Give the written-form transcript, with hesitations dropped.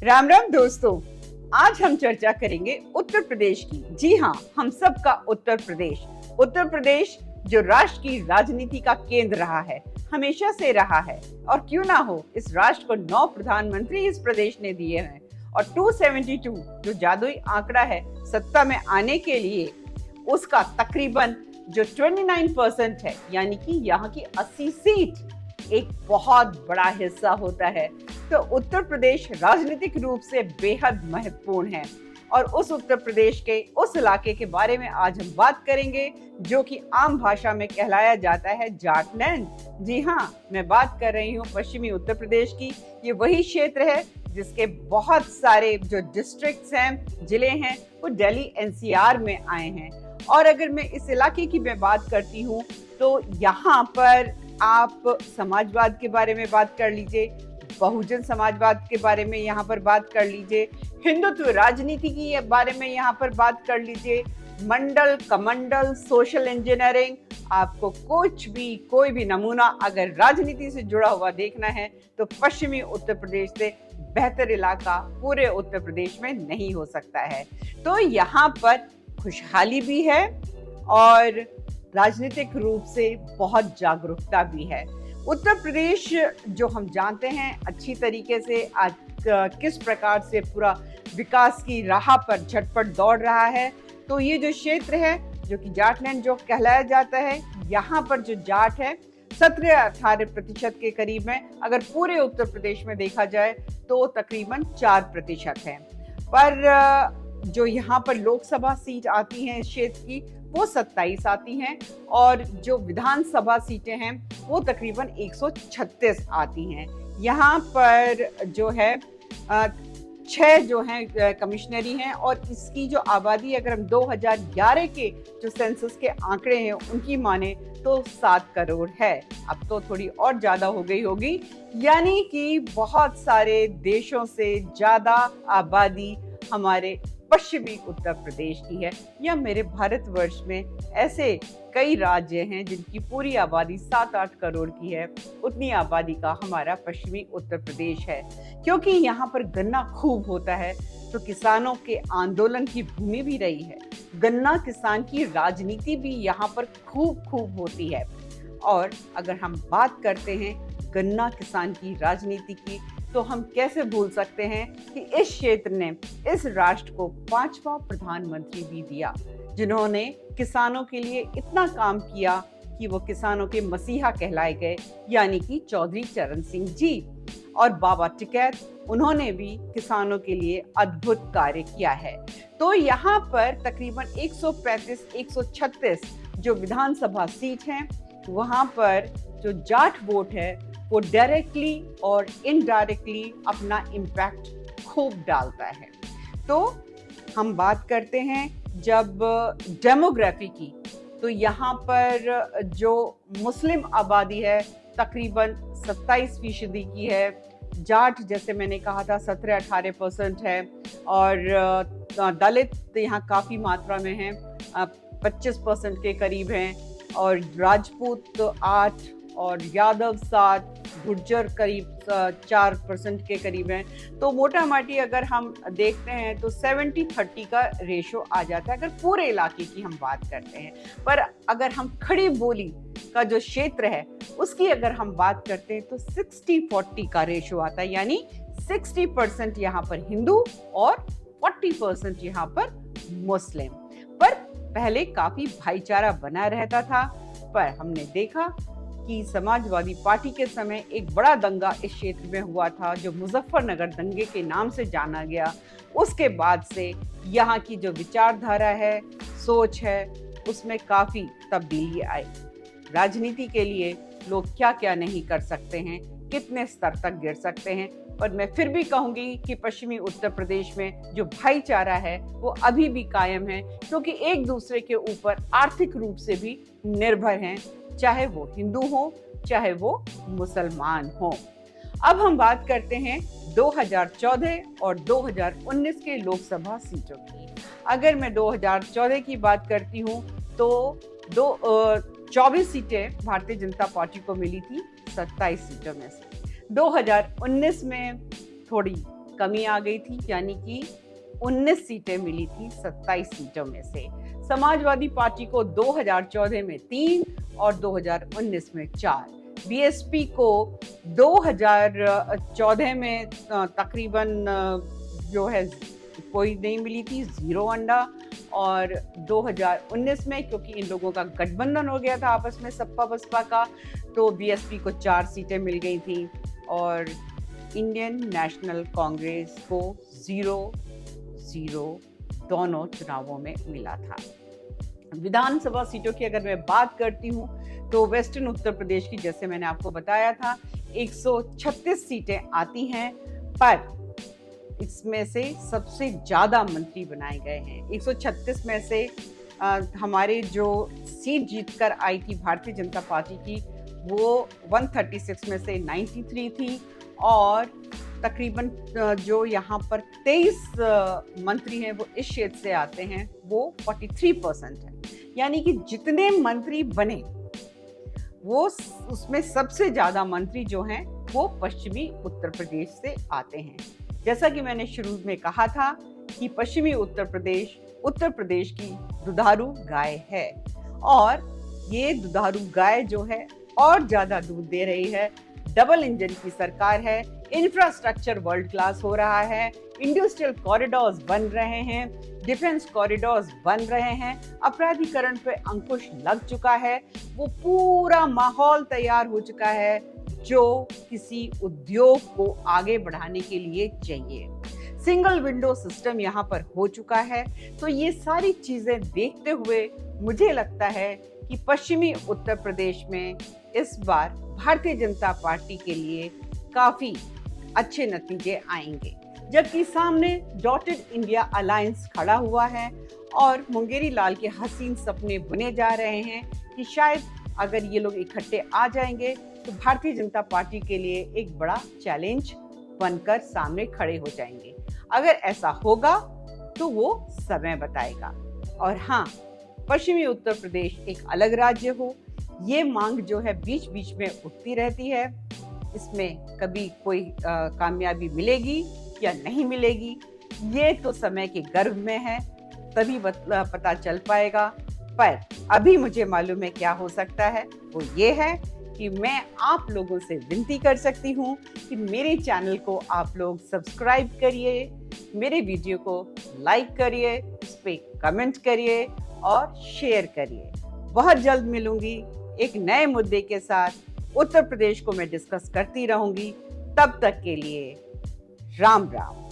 राम राम दोस्तों। आज हम चर्चा करेंगे उत्तर प्रदेश की। जी हाँ, हम सब का उत्तर प्रदेश। उत्तर प्रदेश जो राष्ट्र की राजनीति का केंद्र रहा है, हमेशा से रहा है। और क्यों ना हो, इस राष्ट्र को 9 प्रधानमंत्री इस प्रदेश ने दिए हैं और 272 जो जादुई आंकड़ा है सत्ता में आने के लिए, उसका तकरीबन जो 29% है, यानी कि यहाँ की 80 सीट एक बहुत बड़ा हिस्सा होता है। तो उत्तर प्रदेश राजनीतिक रूप से बेहद महत्वपूर्ण है और उस उत्तर प्रदेश के उस इलाके के बारे में आज हम बात करेंगे जो कि आम भाषा में कहलाया जाता है जाटलैंड। जी हाँ, मैं बात कर रही हूँ पश्चिमी उत्तर प्रदेश की। ये वही क्षेत्र है जिसके बहुत सारे जो डिस्ट्रिक्ट्स हैं, जिले हैं, वो दिल्ली एनसीआर में आए हैं। और अगर मैं इस इलाके की मैं बात करती हूँ तो यहाँ पर आप समाजवाद के बारे में बात कर लीजिए, बहुजन समाजवाद के बारे में यहाँ पर बात कर लीजिए, हिंदुत्व राजनीति के बारे में यहाँ पर बात कर लीजिए, मंडल कमंडल, सोशल इंजीनियरिंग, आपको कोई भी नमूना अगर राजनीति से जुड़ा हुआ देखना है तो पश्चिमी उत्तर प्रदेश से बेहतर इलाका पूरे उत्तर प्रदेश में नहीं हो सकता है। तो यहाँ पर खुशहाली भी है और राजनीतिक रूप से बहुत जागरूकता भी है। उत्तर प्रदेश जो हम जानते हैं अच्छी तरीके से आज किस प्रकार से पूरा विकास की राह पर झटपट दौड़ रहा है। तो ये जो क्षेत्र है जो कि जाटलैंड जो कहलाया जाता है, यहाँ पर जो जाट है 17-18% के करीब है। अगर पूरे उत्तर प्रदेश में देखा जाए तो तकरीबन 4% है। पर जो यहाँ पर लोकसभा सीट आती हैं इस क्षेत्र की, वो 27 आती हैं और जो विधानसभा सीटें हैं वो तकरीबन 136 आती हैं। यहाँ पर जो है 6 जो हैं कमिश्नरी हैं और इसकी जो आबादी अगर हम 2011 के जो सेंसस के आंकड़े हैं उनकी माने तो 7 करोड़ है। अब तो थोड़ी और ज़्यादा हो गई होगी, यानी कि बहुत सारे देशों से ज़्यादा आबादी हमारे पश्चिमी उत्तर प्रदेश की है। या मेरे भारतवर्ष में ऐसे कई राज्य हैं जिनकी पूरी आबादी 7-8 करोड़ की है, उतनी आबादी का हमारा पश्चिमी उत्तर प्रदेश है। क्योंकि यहाँ पर गन्ना खूब होता है तो किसानों के आंदोलन की भूमि भी रही है। गन्ना किसान की राजनीति भी यहाँ पर खूब होती है। और अगर हम बात करते हैं गन्ना किसान की राजनीति की, तो हम कैसे भूल सकते हैं कि इस क्षेत्र ने इस राष्ट्र को 5वां प्रधानमंत्री भी दिया, जिन्होंने किसानों के लिए इतना काम किया कि वो किसानों के मसीहा कहलाए गए, यानी कि चौधरी चरण सिंह जी। और बाबा टिकैत, उन्होंने भी किसानों के लिए अद्भुत कार्य किया है। तो यहाँ पर तकरीबन 135-136 जो विधानसभा सीट हैं, वहाँ पर जो जाट वोट है वो डायरेक्टली और इनडायरेक्टली अपना इम्पैक्ट खूब डालता है। तो हम बात करते हैं जब डेमोग्राफी की, तो यहाँ पर जो मुस्लिम आबादी है तकरीबन 27% की है। जाट जैसे मैंने कहा था 17-18% है और दलित यहाँ काफ़ी मात्रा में हैं, 25% के करीब हैं और राजपूत 8 और यादव 7, गुर्जर करीब 4% के करीब हैं। तो मोटा माटी अगर हम देखते हैं तो 70-30 का रेशो आ जाता है अगर पूरे इलाके की हम बात करते हैं। पर अगर हम खड़ी बोली का जो क्षेत्र है उसकी अगर हम बात करते हैं तो 60-40 का रेशो आता है, यानी 60% यहाँ पर हिंदू और 40% यहाँ पर मुस्लिम। पर पहले काफी भाईचारा बना रहता था, पर हमने देखा कि समाजवादी पार्टी के समय एक बड़ा दंगा इस क्षेत्र में हुआ था जो मुजफ्फरनगर दंगे के नाम से जाना गया। उसके बाद से यहाँ की जो विचारधारा है, सोच है, उसमें काफ़ी तब्दीली आई। राजनीति के लिए लोग क्या क्या नहीं कर सकते हैं, कितने स्तर तक गिर सकते हैं। पर मैं फिर भी कहूँगी कि पश्चिमी उत्तर प्रदेश में जो भाईचारा है वो अभी भी कायम है, क्योंकि एक दूसरे के ऊपर आर्थिक रूप से भी निर्भर हैं, चाहे वो हिंदू हो चाहे वो मुसलमान हो। अब हम बात करते हैं 2014 और 2019 के लोकसभा सीटों की। अगर मैं 2014 की बात करती हूँ तो 24 सीटें भारतीय जनता पार्टी को मिली थी 27 सीटों में से। 2019 में थोड़ी कमी आ गई थी, यानी कि 19 सीटें मिली थी 27 सीटों में से। समाजवादी पार्टी को 2014 में 3 और 2019 में 4, बीएसपी को 2014 में तकरीबन जो है कोई नहीं मिली थी, 0 अंडा, और 2019 में क्योंकि इन लोगों का गठबंधन हो गया था आपस में सपा बसपा का, तो बीएसपी को 4 सीटें मिल गई थी और इंडियन नेशनल कांग्रेस को 0 दोनों चुनावों में मिला था। विधानसभा सीटों की अगर मैं बात करती हूँ तो वेस्टर्न उत्तर प्रदेश की, जैसे मैंने आपको बताया था, 136 सीटें आती हैं, पर इसमें से सबसे ज्यादा मंत्री बनाए गए हैं। 136 में से हमारे जो सीट जीतकर आई थी भारतीय जनता पार्टी की, वो 136 में से 93 थी, और तकरीबन जो यहाँ पर 23 मंत्री हैं वो इस क्षेत्र से आते हैं, वो 43% है। यानी कि जितने मंत्री बने वो उसमें सबसे ज्यादा मंत्री जो हैं वो पश्चिमी उत्तर प्रदेश से आते हैं। जैसा कि मैंने शुरू में कहा था कि पश्चिमी उत्तर प्रदेश की दुधारू गाय है, और ये दुधारू गाय जो है और ज्यादा दूध दे रही है। डबल इंजन की सरकार है, इंफ्रास्ट्रक्चर वर्ल्ड क्लास हो रहा है, इंडस्ट्रियल कॉरिडोर्स बन रहे हैं, डिफेंस कॉरिडोर्स बन रहे हैं, अपराधीकरण पे अंकुश लग चुका है, वो पूरा माहौल तैयार हो चुका है जो किसी उद्योग को आगे बढ़ाने के लिए चाहिए। सिंगल विंडो सिस्टम यहाँ पर हो चुका है। तो ये सारी चीजें देखते हुए मुझे लगता है कि पश्चिमी उत्तर प्रदेश में इस बार भारतीय जनता पार्टी के लिए काफी अच्छे नतीजे आएंगे, जबकि सामने डॉटेड इंडिया अलायंस खड़ा हुआ है और मुंगेरी लाल के हसीन सपने बुने जा रहे हैं कि शायद अगर ये लोग इकट्ठे आ जाएंगे तो भारतीय जनता पार्टी के लिए एक बड़ा चैलेंज बनकर सामने खड़े हो जाएंगे। अगर ऐसा होगा तो वो समय बताएगा। और हाँ, पश्चिमी उत्तर प्रदेश एक अलग राज्य हो, ये मांग जो है बीच बीच में उठती रहती है। इसमें कभी कोई कामयाबी मिलेगी या नहीं मिलेगी, ये तो समय के गर्भ में है, तभी पता चल पाएगा। पर अभी मुझे मालूम है क्या हो सकता है, वो ये है कि मैं आप लोगों से विनती कर सकती हूँ कि मेरे चैनल को आप लोग सब्सक्राइब करिए, मेरे वीडियो को लाइक करिए, इस पे कमेंट करिए और शेयर करिए। बहुत जल्द मिलूंगी एक नए मुद्दे के साथ। उत्तर प्रदेश को मैं डिस्कस करती रहूंगी। तब तक के लिए राम राम।